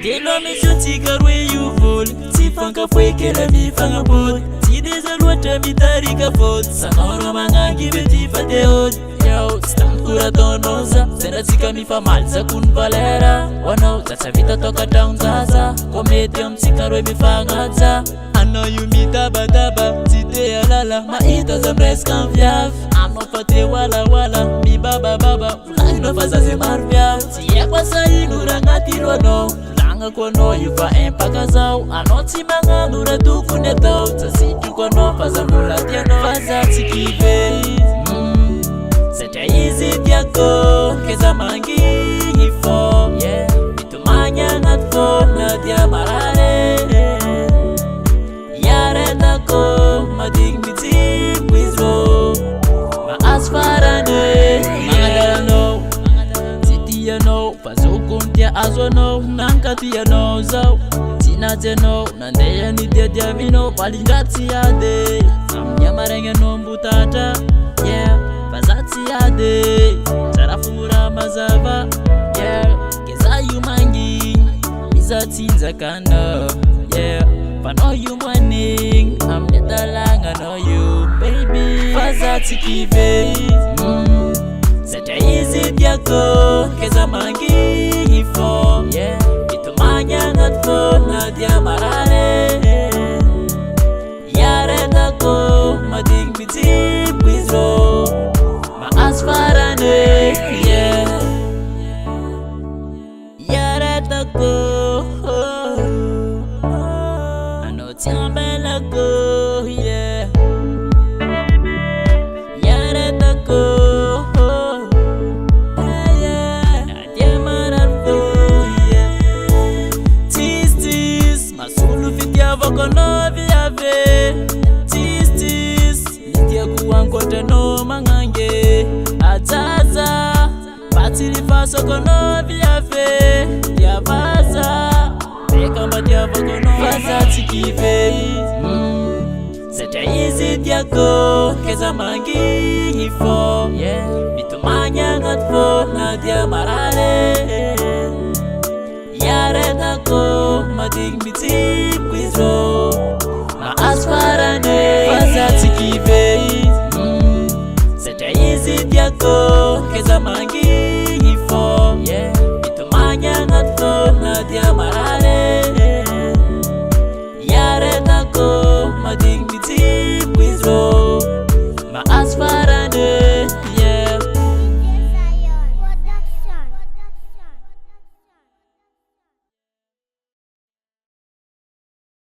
Telo misotsika roe io voly tsy fankafoekela mifagnapody tsy deza loatra mitarika fody sanao magnangy vety fa te hody yao tsy tamikoratonao za sendratsika mifamaly zakony valera hoanao za tsy vita tokatragnon-jaza ko mety amitsika roe mifagnaja anao io mitabadaba tsy te alala mahita za miresaka amviavy anao fa te walawala mibabababa volagninao fa za ze maro viavy tsy haiko asa ino raha agnaty roanao ko anao io fa empaka zao anao tsy magnano raha tokony atao tsasitroko anao fa za mbola tianao fa za tsy kive satria izy tiako ke za mangigny fô mitomagny agnaty fô na dia marare iaretako madigny mitsiko izy rô mahazo farane magnalanao tsy tianao fa zokony tia azo anao nankatianao zao tsy natsy anao nandeha nidiadiavinao valindraty tsy ady amin'ny amaregny anao mbotatra fa za tsy ady tsara fomora mazava ke za io mangigny iza tsinjakana fa anao io moanigny amin'ny adalagna anao io baby fa za tsy kive satria izy tiako ke za mangigny fô mitomagny agnaty fô na dia marare iaretako madigny mitsiko izy rô mahazo farane iaretako anao tsy ambelako ankotrano magnange ajaza batsirifasokono viave diavaza ekamba diavakono faza tsy kive satria izy tiako ke za mangigny fô mitomagny agnaty fô na dia marare iaretako madigny mitsiko izy rô mahazo farane faza tsy kive satria izy tiako ke za mangigny